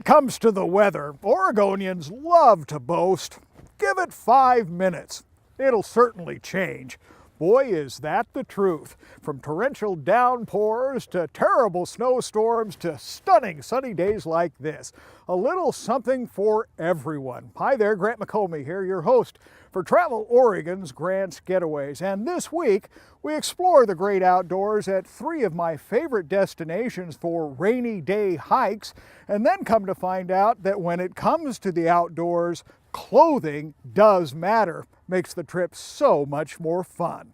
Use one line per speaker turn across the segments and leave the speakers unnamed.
it comes to the weather, Oregonians love to boast. Give it 5 minutes. It'll certainly change. Boy, is that the truth. From torrential downpours to terrible snowstorms to stunning sunny days like this. A little something for everyone. Hi there, Grant McComey here, your host for Travel Oregon's Grant's Getaways. And this week, we explore the great outdoors at 3 of my favorite destinations for rainy day hikes, and then come to find out that when it comes to the outdoors, clothing does matter. Makes the trip so much more fun.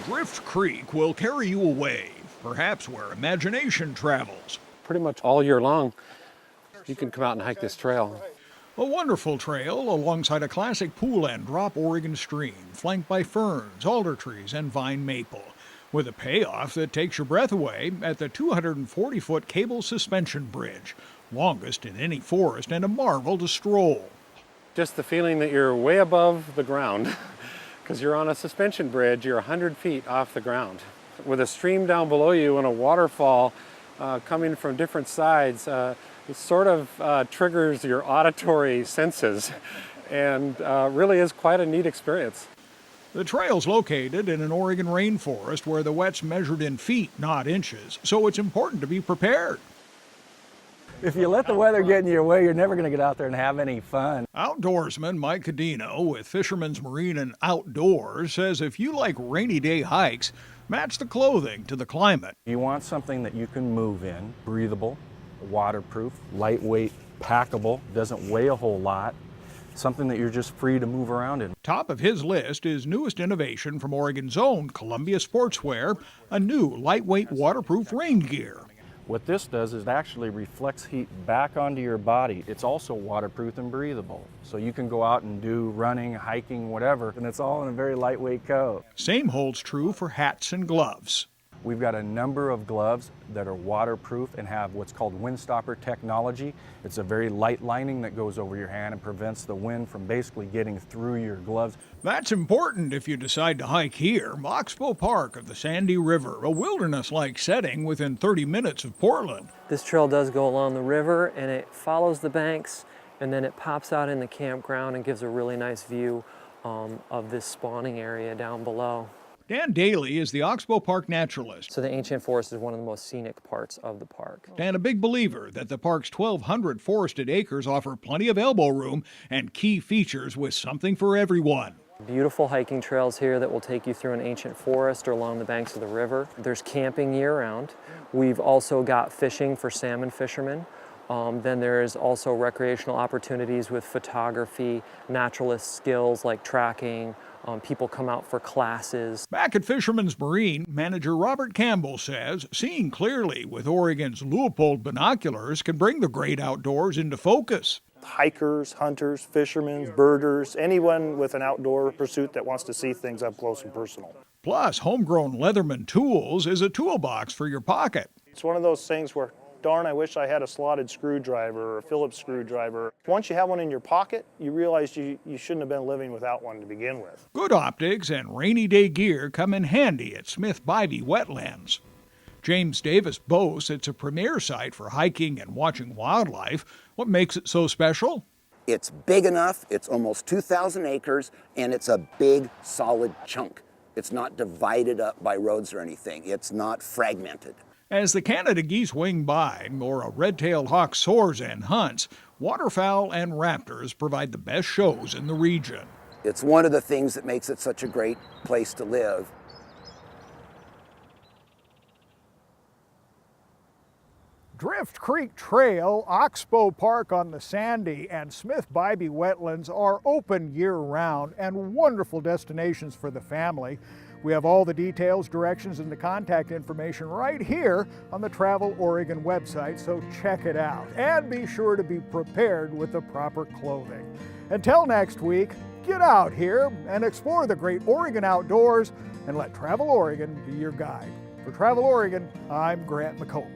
Drift Creek will carry you away, perhaps where imagination travels.
Pretty much all year long, you can come out and hike this trail.
A wonderful trail alongside a classic pool and drop Oregon stream, flanked by ferns, alder trees, and vine maple, with a payoff that takes your breath away at the 240-foot cable suspension bridge, longest in any forest and a marvel to stroll.
Just the feeling that you're way above the ground, because you're on a suspension bridge, you're 100 feet off the ground. With a stream down below you and a waterfall coming from different sides, it sort of triggers your auditory senses and really is quite a neat experience.
The trail's located in an Oregon rainforest where the wet's measured in feet, not inches, so it's important to be prepared.
If you let the weather get in your way, you're never going to get out there and have any fun.
Outdoorsman Mike Cadino with Fisherman's Marine and Outdoors says if you like rainy day hikes, match the clothing to the climate.
You want something that you can move in, breathable, waterproof, lightweight, packable, doesn't weigh a whole lot, something that you're just free to move around in.
Top of his list is newest innovation from Oregon's own Columbia Sportswear, a new lightweight waterproof rain gear.
What this does is it actually reflects heat back onto your body. It's also waterproof and breathable. So you can go out and do running, hiking, whatever, and it's all in a very lightweight coat.
Same holds true for hats and gloves.
We've got a number of gloves that are waterproof and have what's called windstopper technology. It's a very light lining that goes over your hand and prevents the wind from basically getting through your gloves.
That's important if you decide to hike here. Oxbow Park of the Sandy River, a wilderness-like setting within 30 minutes of Portland.
This trail does go along the river and it follows the banks, and then it pops out in the campground and gives a really nice view of this spawning area down below.
Dan Daly is the Oxbow Park naturalist.
So the ancient forest is one of the most scenic parts of the park.
Dan, a big believer that the park's 1,200 forested acres offer plenty of elbow room and key features with something for everyone.
Beautiful hiking trails here that will take you through an ancient forest or along the banks of the river. There's camping year-round. We've also got fishing for salmon fishermen. Then there's also recreational opportunities with photography, naturalist skills like tracking. People come out for classes.
Back at Fisherman's Marine, manager Robert Campbell says seeing clearly with Oregon's Leupold binoculars can bring the great outdoors into focus.
Hikers, hunters, fishermen, birders, anyone with an outdoor pursuit that wants to see things up close and personal.
Plus, homegrown Leatherman Tools is a toolbox for your pocket.
It's one of those things where, darn, I wish I had a slotted screwdriver or a Phillips screwdriver. Once you have one in your pocket, you realize you shouldn't have been living without one to begin with.
Good optics and rainy day gear come in handy at Bybee wetlands. James Davis boasts it's a premier site for hiking and watching wildlife. What makes it so special?
It's big enough, it's almost 2,000 acres, and it's a big, solid chunk. It's not divided up by roads or anything. It's not fragmented.
As the Canada geese wing by, or a red-tailed hawk soars and hunts, waterfowl and raptors provide the best shows in the region.
It's one of the things that makes it such a great place to live.
Drift Creek Trail, Oxbow Park on the Sandy, and Bybee wetlands are open year-round and wonderful destinations for the family. We have all the details, directions, and the contact information right here on the Travel Oregon website, so check it out. And be sure to be prepared with the proper clothing. Until next week, get out here and explore the great Oregon outdoors and let Travel Oregon be your guide. For Travel Oregon, I'm Grant McComey.